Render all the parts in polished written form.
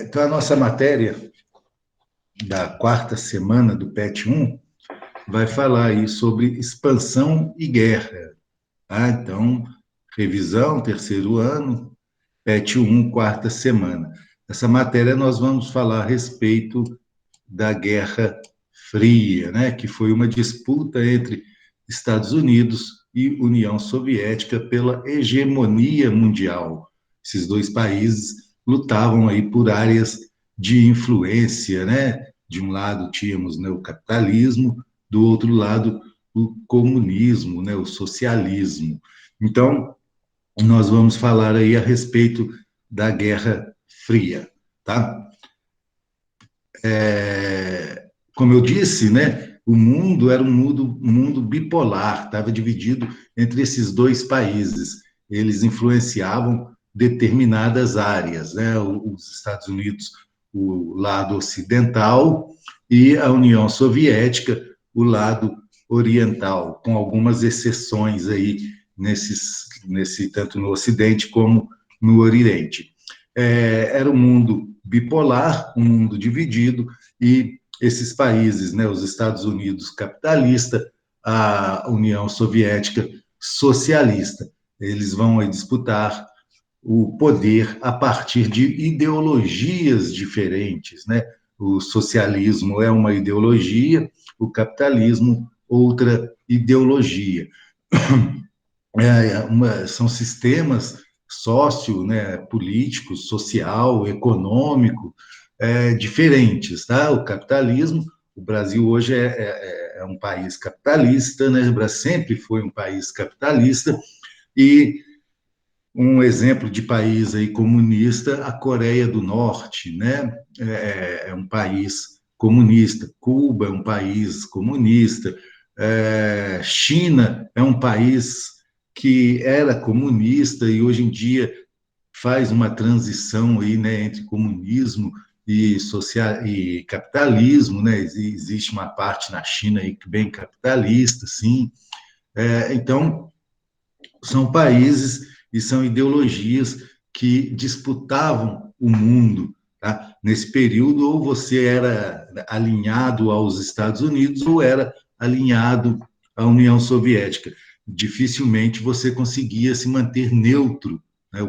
Então, a nossa matéria da quarta semana do PET 1 vai falar aí sobre expansão e guerra. Tá? Então, revisão, terceiro ano, PET 1, quarta semana. Essa matéria nós vamos falar a respeito da Guerra Fria, né, que foi uma disputa entre Estados Unidos e União Soviética pela hegemonia mundial. Esses dois países lutavam aí por áreas de influência, né? De um lado tínhamos, né, o capitalismo, do outro lado o comunismo, né, o socialismo. Então, nós vamos falar aí a respeito da Guerra Fria, tá? Como eu disse, né, o mundo era um mundo bipolar, estava dividido entre esses dois países. Eles influenciavam determinadas áreas, né? Os Estados Unidos, o lado ocidental, e a União Soviética, o lado oriental, com algumas exceções aí tanto no Ocidente como no Oriente. Era um mundo bipolar, um mundo dividido, e esses países, né, os Estados Unidos capitalista, a União Soviética socialista, eles vão aí disputar o poder a partir de ideologias diferentes, né? O socialismo é uma ideologia, o capitalismo outra ideologia. São sistemas sócio, né, político, social, econômico, diferentes, tá? O capitalismo, o Brasil hoje é um país capitalista, né? O Brasil sempre foi um país capitalista, e um exemplo de país aí comunista, a Coreia do Norte, né? É um país comunista. Cuba é um país comunista. China é um país que era comunista e hoje em dia faz uma transição aí, né, entre comunismo e social e capitalismo, né? Existe uma parte na China aí bem capitalista, sim. Então são países e são ideologias que disputavam o mundo. Tá? Nesse período, ou você era alinhado aos Estados Unidos ou era alinhado à União Soviética. Dificilmente você conseguia se manter neutro. Né?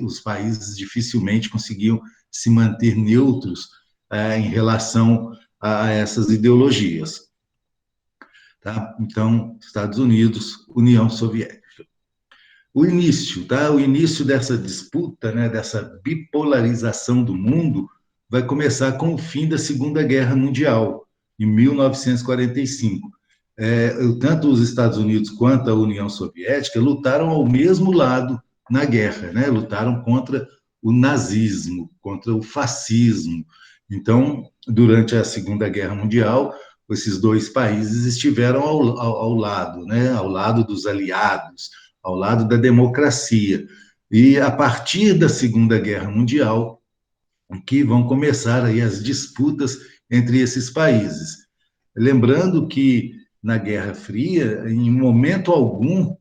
Os países dificilmente conseguiam se manter neutros em relação a essas ideologias. Tá? Então, Estados Unidos, União Soviética. O início, tá? O início dessa disputa, né, dessa bipolarização do mundo, vai começar com o fim da Segunda Guerra Mundial, em 1945. Tanto os Estados Unidos quanto a União Soviética lutaram ao mesmo lado na guerra, né? Lutaram contra o nazismo, contra o fascismo. Então, durante a Segunda Guerra Mundial, esses dois países estiveram ao lado, né? Ao lado dos aliados, ao lado da democracia. E a partir da Segunda Guerra Mundial, que vão começar aí as disputas entre esses países. Lembrando que na Guerra Fria, em momento algum,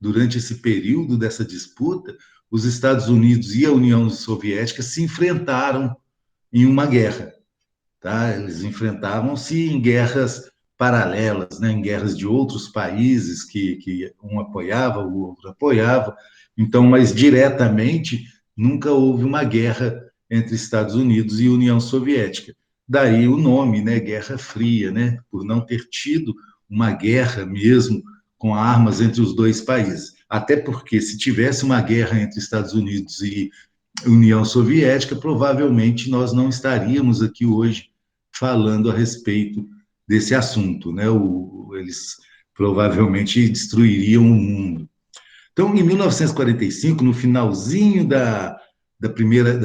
durante esse período dessa disputa, os Estados Unidos e a União Soviética se enfrentaram em uma guerra. Tá? Eles enfrentavam-se em guerras paralelas, né? Em guerras de outros países que um apoiava, o outro apoiava. Então, mas diretamente, nunca houve uma guerra entre Estados Unidos e União Soviética. Daí o nome, né? Guerra Fria, né? Por não ter tido uma guerra mesmo com armas entre os dois países. Até porque, se tivesse uma guerra entre Estados Unidos e União Soviética, provavelmente nós não estaríamos aqui hoje falando a respeito desse assunto, né? Eles provavelmente destruiriam o mundo. Então, em 1945, no finalzinho da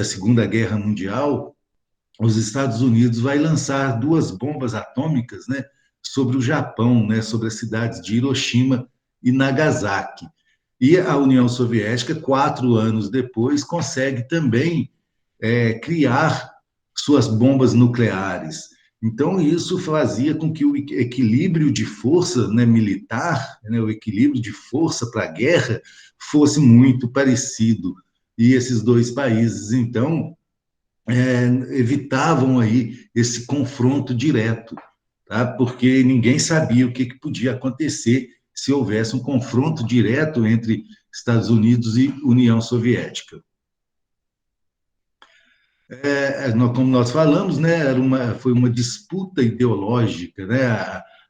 Segunda Guerra Mundial, os Estados Unidos vai lançar duas bombas atômicas, né, sobre o Japão, né, sobre as cidades de Hiroshima e Nagasaki. E a União Soviética, 4 anos depois, consegue também criar suas bombas nucleares. Então, isso fazia com que o equilíbrio de força, né, militar, né, o equilíbrio de força para a guerra, fosse muito parecido. E esses dois países, então, evitavam aí esse confronto direto, tá? Porque ninguém sabia o que podia acontecer se houvesse um confronto direto entre Estados Unidos e União Soviética. Como nós falamos, né, foi uma disputa ideológica, né?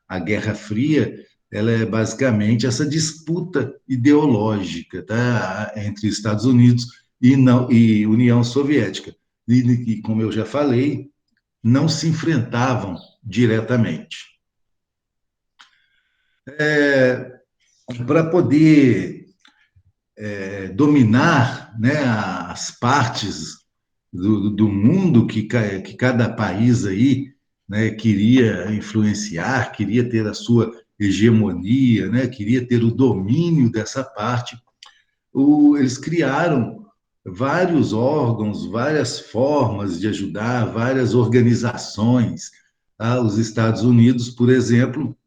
A Guerra Fria, ela é basicamente essa disputa ideológica, tá, entre Estados Unidos e União Soviética. E, como eu já falei, não se enfrentavam diretamente. Para poder dominar, né, as partes do mundo que cada país aí, né, queria influenciar, queria ter a sua hegemonia, né, queria ter o domínio dessa parte, eles criaram vários órgãos, várias formas de ajudar, várias organizações. Tá? Os Estados Unidos, por exemplo,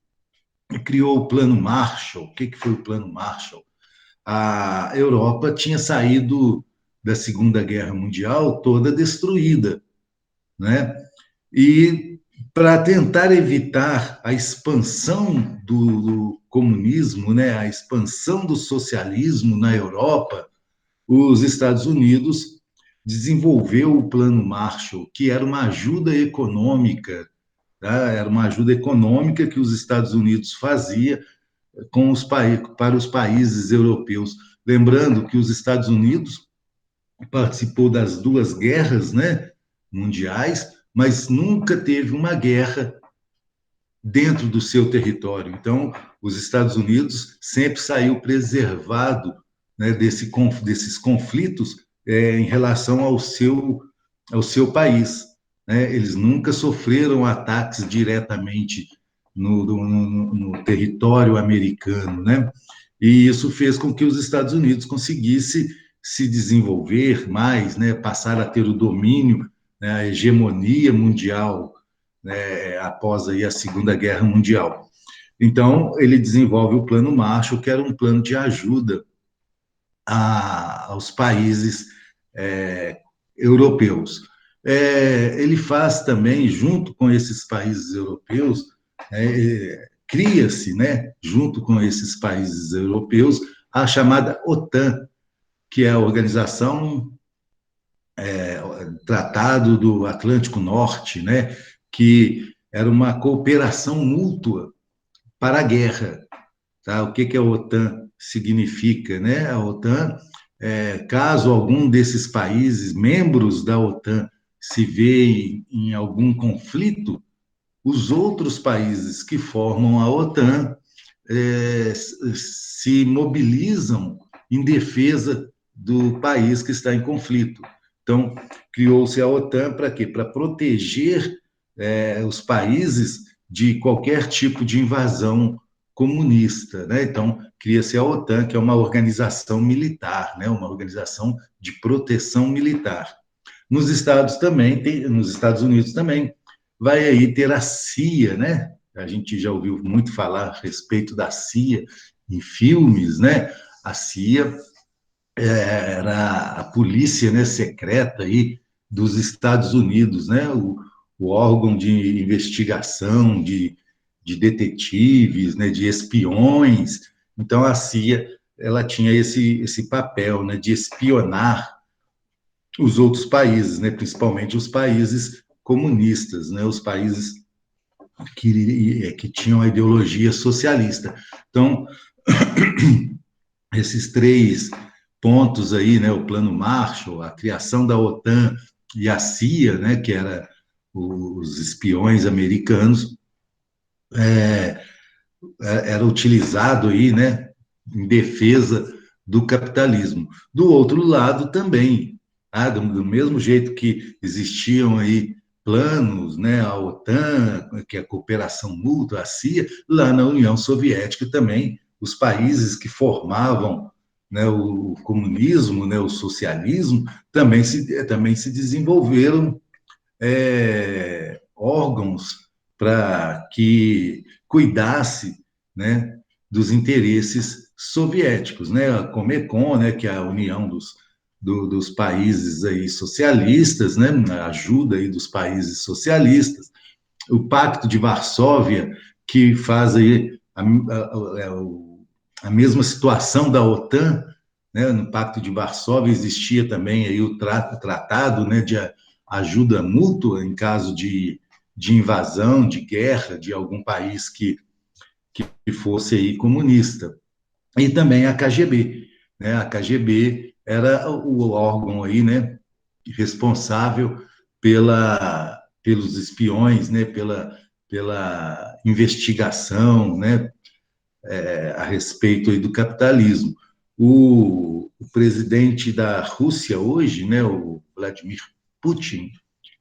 criou o Plano Marshall. O que foi o Plano Marshall? A Europa tinha saído da Segunda Guerra Mundial toda destruída, né? E para tentar evitar a expansão do comunismo, né, a expansão do socialismo na Europa, os Estados Unidos desenvolveu o Plano Marshall, que era uma ajuda econômica, tá? Era uma ajuda econômica que os Estados Unidos fazia para os países europeus. Lembrando que os Estados Unidos participou das duas guerras, né, mundiais, mas nunca teve uma guerra dentro do seu território. Então, os Estados Unidos sempre saiu preservado, né, desses conflitos em relação ao seu país. Né? Eles nunca sofreram ataques diretamente no território americano, né? E isso fez com que os Estados Unidos conseguissem se desenvolver mais, né? Passar a ter o domínio, né? A hegemonia mundial, né? Após aí a Segunda Guerra Mundial. Então, ele desenvolve o Plano Marshall, que era um plano de ajuda aos países europeus. Ele faz também, junto com esses países europeus, cria-se, né, junto com esses países europeus, a chamada OTAN, que é a Organização Tratado do Atlântico Norte, né, que era uma cooperação mútua para a guerra. Tá? O que a OTAN significa? Né? A OTAN, caso algum desses países, membros da OTAN, se vê em algum conflito, os outros países que formam a OTAN se mobilizam em defesa do país que está em conflito. Então, criou-se a OTAN para quê? Para proteger os países de qualquer tipo de invasão comunista. Né? Então, cria-se a OTAN, que é uma organização militar, né? Uma organização de proteção militar. Nos Estados Unidos também, vai aí ter a CIA, né? A gente já ouviu muito falar a respeito da CIA em filmes, né? A CIA era a polícia, né, secreta aí dos Estados Unidos, né? O órgão de investigação, de detetives, né, de espiões. Então a CIA ela tinha esse papel, né, de espionar os outros países, né, principalmente os países comunistas, né, os países que tinham a ideologia socialista. Então, esses três pontos aí, né, o Plano Marshall, a criação da OTAN e a CIA, né, que era os espiões americanos, era utilizado aí, né, em defesa do capitalismo. Do outro lado também, tá? Do mesmo jeito que existiam aí planos, né, a OTAN, que é a cooperação mútua, a CIA, lá na União Soviética também, os países que formavam, né, o comunismo, né, o socialismo, também se desenvolveram órgãos para que cuidasse, né, dos interesses soviéticos, né, a Comecon, né, que é a União dos países aí socialistas, né, a ajuda aí dos países socialistas, o Pacto de Varsóvia, que faz aí a mesma situação da OTAN, né, no Pacto de Varsóvia existia também aí o tratado, né, de ajuda mútua em caso de invasão, de guerra de algum país que fosse aí comunista. E também a KGB, né? A KGB era o órgão aí, né, responsável pelos espiões, né, pela investigação, né, a respeito aí do capitalismo. O presidente da Rússia hoje, né, o Vladimir Putin,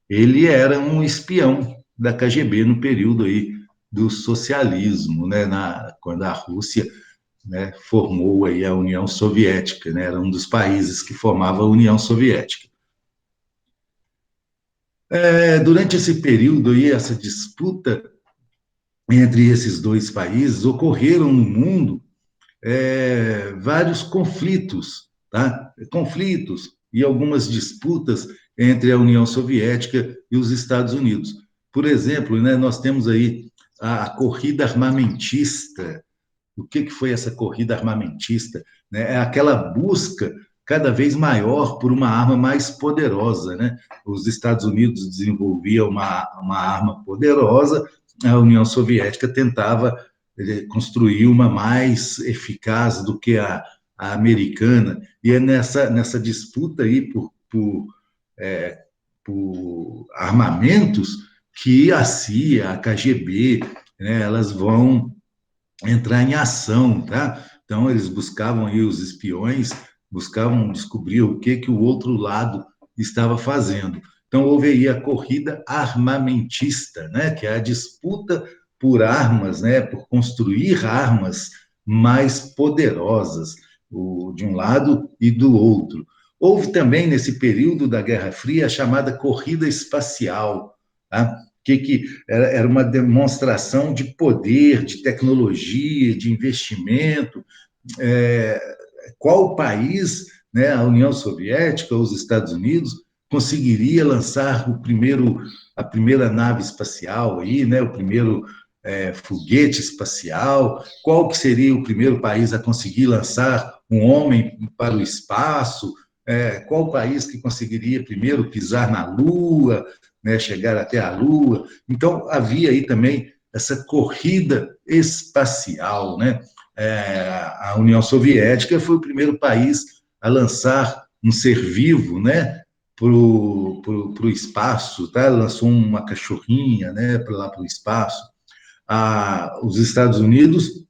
ele era um espião da KGB no período aí do socialismo, né, quando a Rússia, né, formou aí a União Soviética, né, era um dos países que formava a União Soviética. Durante esse período aí, essa disputa entre esses dois países, ocorreram no mundo vários conflitos, tá? Conflitos e algumas disputas entre a União Soviética e os Estados Unidos. Por exemplo, né, nós temos aí a corrida armamentista. O que foi essa corrida armamentista? Né? É aquela busca cada vez maior por uma arma mais poderosa. Né? Os Estados Unidos desenvolviam uma arma poderosa, a União Soviética tentava construir uma mais eficaz do que a americana. E é nessa disputa aí por armamentos que a CIA, a KGB, né, elas vão entrar em ação, tá? Então, eles buscavam aí os espiões, buscavam descobrir o que o outro lado estava fazendo. Então, houve aí a corrida armamentista, né? Que é a disputa por armas, né? Por construir armas mais poderosas, de um lado e do outro. Houve também, nesse período da Guerra Fria, a chamada corrida espacial, tá? Que era uma demonstração de poder, de tecnologia, de investimento. Qual país, né, a União Soviética, os Estados Unidos, conseguiria lançar a primeira nave espacial aí, né, o primeiro foguete espacial? Qual que seria o primeiro país a conseguir lançar um homem para o espaço? Qual país que conseguiria primeiro pisar na Lua, né, chegar até a Lua? Então, havia aí também essa corrida espacial, né? A União Soviética foi o primeiro país a lançar um ser vivo, né, para o espaço, tá? Lançou uma cachorrinha, né, para lá para o espaço. Os Estados Unidos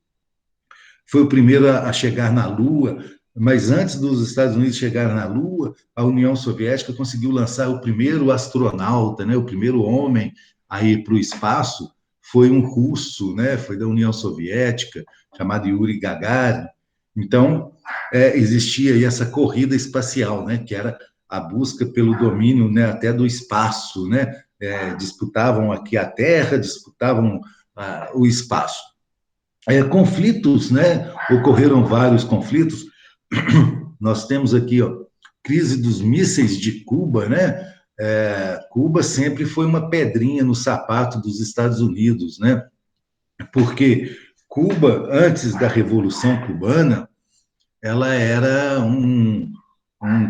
foi o primeiro a chegar na Lua, mas antes dos Estados Unidos chegarem na Lua, a União Soviética conseguiu lançar o primeiro astronauta, né, o primeiro homem a ir para o espaço, foi um russo, né, foi da União Soviética, chamado Yuri Gagarin. Então, existia aí essa corrida espacial, né, que era a busca pelo domínio, né, até do espaço, né, disputavam aqui a Terra, disputavam o espaço. Conflitos, né? Ocorreram vários conflitos. Nós temos aqui, ó, crise dos mísseis de Cuba, né? Cuba sempre foi uma pedrinha no sapato dos Estados Unidos, né? Porque Cuba, antes da Revolução Cubana, ela era um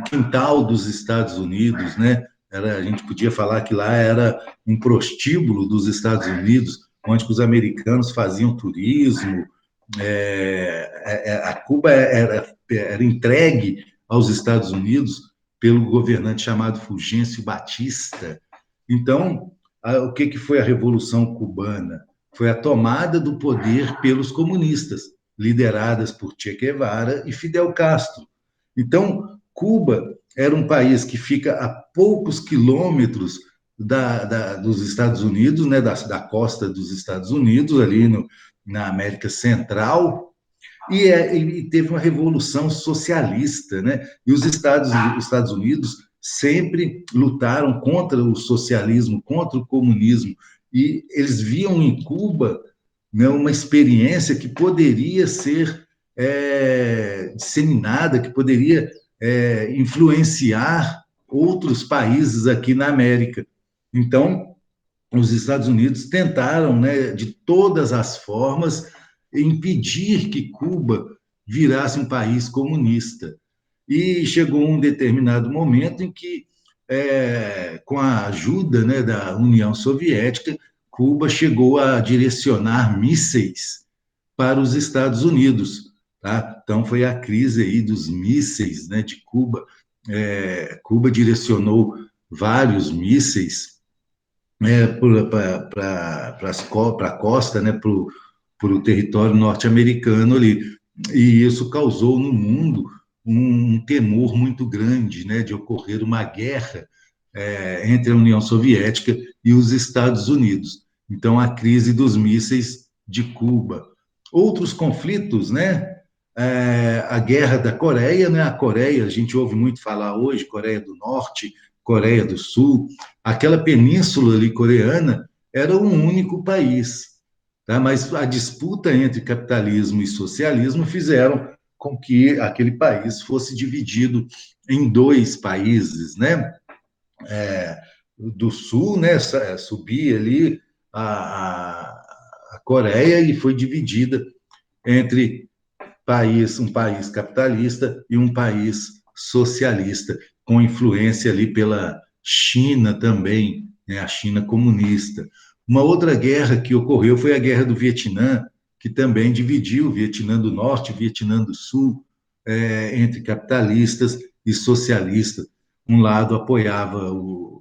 quintal dos Estados Unidos, né? A gente podia falar que lá era um prostíbulo dos Estados Unidos, onde os americanos faziam turismo. A Cuba era entregue aos Estados Unidos pelo governante chamado Fulgêncio Batista. Então, o que foi a Revolução Cubana? Foi a tomada do poder pelos comunistas, lideradas por Che Guevara e Fidel Castro. Então, Cuba era um país que fica a poucos quilômetros dos Estados Unidos, né, da costa dos Estados Unidos, ali na América Central, e teve uma revolução socialista, né? E os Estados Unidos sempre lutaram contra o socialismo, contra o comunismo, e eles viam em Cuba, né, uma experiência que poderia ser disseminada, que poderia influenciar outros países aqui na América. Então, os Estados Unidos tentaram, né, de todas as formas, impedir que Cuba virasse um país comunista. E chegou um determinado momento em que, com a ajuda, né, da União Soviética, Cuba chegou a direcionar mísseis para os Estados Unidos. Tá? Então, foi a crise aí dos mísseis, né, de Cuba. Cuba direcionou vários mísseis para a costa, né, para o território norte-americano ali. E isso causou no mundo um temor muito grande, né, de ocorrer uma guerra entre a União Soviética e os Estados Unidos. Então, a crise dos mísseis de Cuba. Outros conflitos, né? A guerra da Coreia, né? A Coreia, a gente ouve muito falar hoje, Coreia do Norte, Coreia do Sul, aquela península ali coreana era um único país, tá? Mas a disputa entre capitalismo e socialismo fizeram com que aquele país fosse dividido em dois países, né? Do Sul, né? Subia ali a Coreia e foi dividida entre um país capitalista e um país socialista, com influência ali pela China também, né, a China comunista. Uma outra guerra que ocorreu foi a Guerra do Vietnã, que também dividiu o Vietnã do Norte e o Vietnã do Sul entre capitalistas e socialistas. Um lado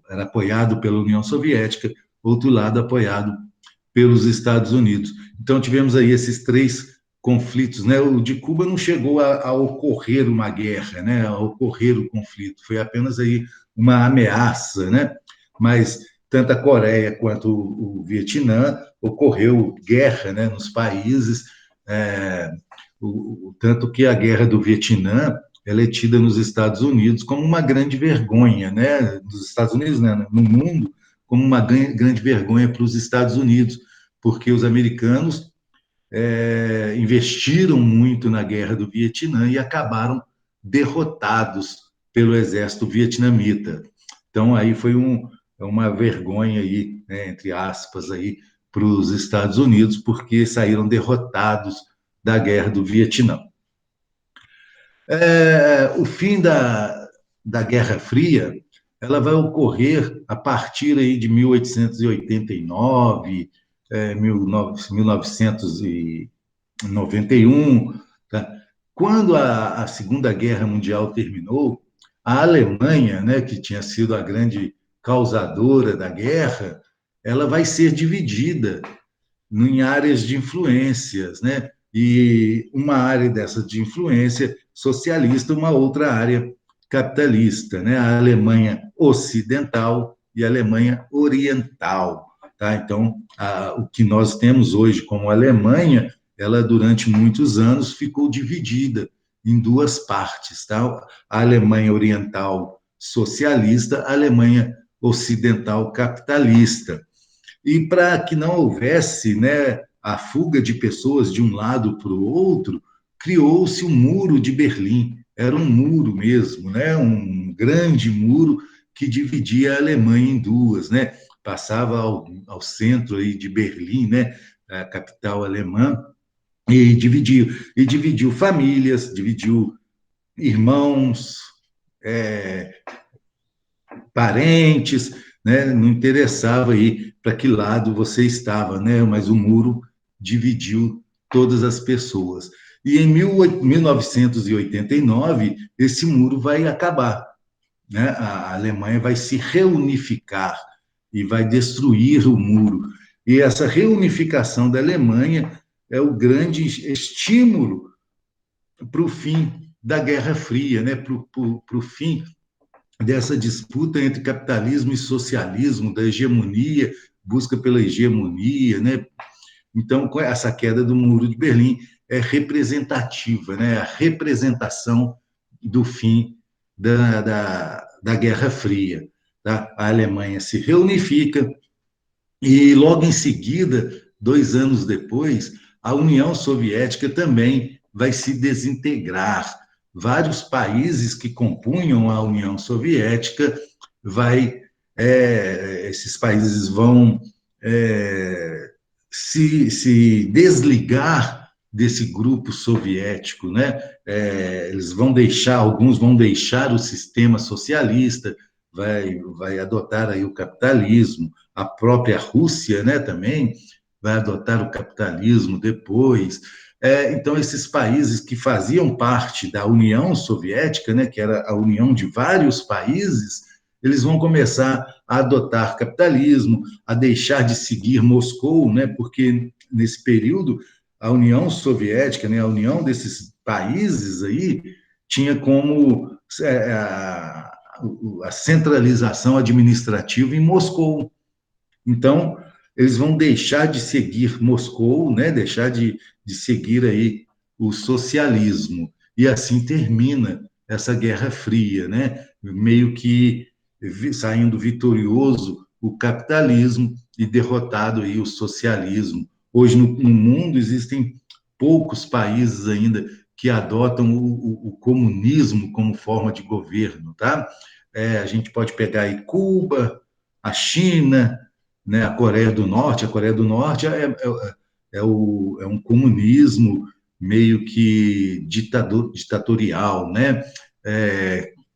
era apoiado pela União Soviética, outro lado apoiado pelos Estados Unidos. Então, tivemos aí esses três conflitos, né? O de Cuba não chegou a ocorrer uma guerra, né? A ocorrer o conflito, foi apenas aí uma ameaça, né? Mas tanto a Coreia quanto o Vietnã ocorreu guerra, né? Nos países, tanto que a guerra do Vietnã ela é tida nos Estados Unidos como uma grande vergonha, né? Nos Estados Unidos, né? No mundo, como uma grande vergonha para os Estados Unidos, porque os americanos investiram muito na guerra do Vietnã e acabaram derrotados pelo exército vietnamita. Então, aí foi uma vergonha, aí, né, entre aspas, aí, para os Estados Unidos, porque saíram derrotados da guerra do Vietnã. O fim da Guerra Fria ela vai ocorrer a partir aí de 1889, 1991, tá? Quando a Segunda Guerra Mundial terminou, a Alemanha, né, que tinha sido a grande causadora da guerra, ela vai ser dividida em áreas de influências, né? E uma área dessa de influência socialista, uma outra área capitalista, né? A Alemanha Ocidental e a Alemanha Oriental. Tá? Então, o que nós temos hoje como Alemanha, ela durante muitos anos ficou dividida em duas partes, tá? A Alemanha Oriental socialista, a Alemanha Ocidental capitalista. E para que não houvesse, né, a fuga de pessoas de um lado para o outro, criou-se o Muro de Berlim. Era um muro mesmo, né, um grande muro que dividia a Alemanha em duas, né? Passava ao centro aí de Berlim, né, a capital alemã, e dividiu famílias, dividiu irmãos, parentes, né? Não interessava aí para que lado você estava, né? Mas o muro dividiu todas as pessoas. E em 1989, esse muro vai acabar, né? A Alemanha vai se reunificar e vai destruir o muro. E essa reunificação da Alemanha é o grande estímulo para o fim da Guerra Fria, né? Para o fim dessa disputa entre capitalismo e socialismo, da hegemonia, busca pela hegemonia, né? Então, essa queda do Muro de Berlim é representativa, né? A representação do fim da Guerra Fria. Tá? A Alemanha se reunifica e, logo em seguida, 2 anos depois, a União Soviética também vai se desintegrar, vários países que compunham a União Soviética, esses países vão se desligar desse grupo soviético, né? Alguns vão deixar o sistema socialista, vai adotar aí o capitalismo, a própria Rússia, né, também vai adotar o capitalismo depois. Então, esses países que faziam parte da União Soviética, né, que era a união de vários países, eles vão começar a adotar capitalismo, a deixar de seguir Moscou, né, porque nesse período a União Soviética, né, a união desses países aí, tinha como a centralização administrativa em Moscou. Então, eles vão deixar de seguir Moscou, né, deixar de seguir aí o socialismo. E assim termina essa Guerra Fria, né, meio que saindo vitorioso o capitalismo e derrotado aí o socialismo. Hoje, no mundo, existem poucos países ainda que adotam o comunismo como forma de governo, tá? A gente pode pegar aí Cuba, a China, né, a Coreia do Norte. A Coreia do Norte é um comunismo meio que ditatorial, né?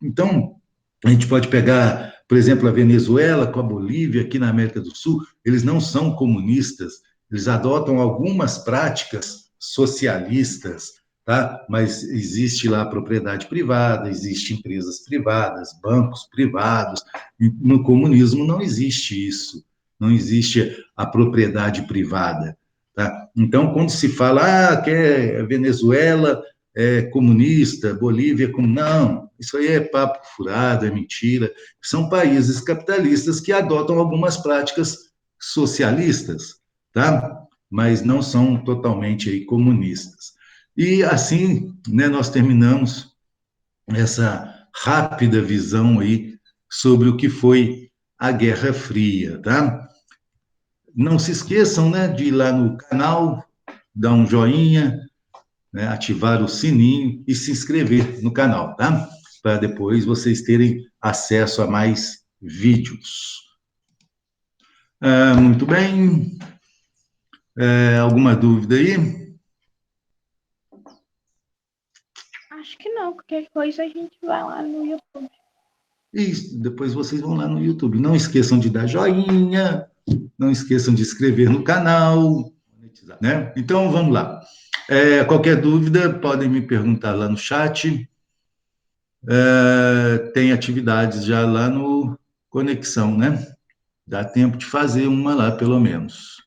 Então, a gente pode pegar, por exemplo, a Venezuela com a Bolívia, aqui na América do Sul, eles não são comunistas, eles adotam algumas práticas socialistas, tá? Mas existe lá propriedade privada, existe empresas privadas, bancos privados. No comunismo não existe isso, não existe a propriedade privada, tá? Então, quando se fala que a Venezuela é comunista, Bolívia é comunista, não, isso aí é papo furado, é mentira. São países capitalistas que adotam algumas práticas socialistas, tá? Mas não são totalmente aí comunistas. E assim, né, nós terminamos essa rápida visão aí sobre o que foi a Guerra Fria, tá? Não se esqueçam, né, de ir lá no canal, dar um joinha, né, ativar o sininho e se inscrever no canal, tá? Para depois vocês terem acesso a mais vídeos. Muito bem. Alguma dúvida aí? Acho que não, qualquer coisa a gente vai lá no YouTube. Isso, depois vocês vão lá no YouTube. Não esqueçam de dar joinha, não esqueçam de inscrever no canal, né? Então, vamos lá. Qualquer dúvida, podem me perguntar lá no chat. Tem atividades já lá no Conexão, né? Dá tempo de fazer uma lá, pelo menos.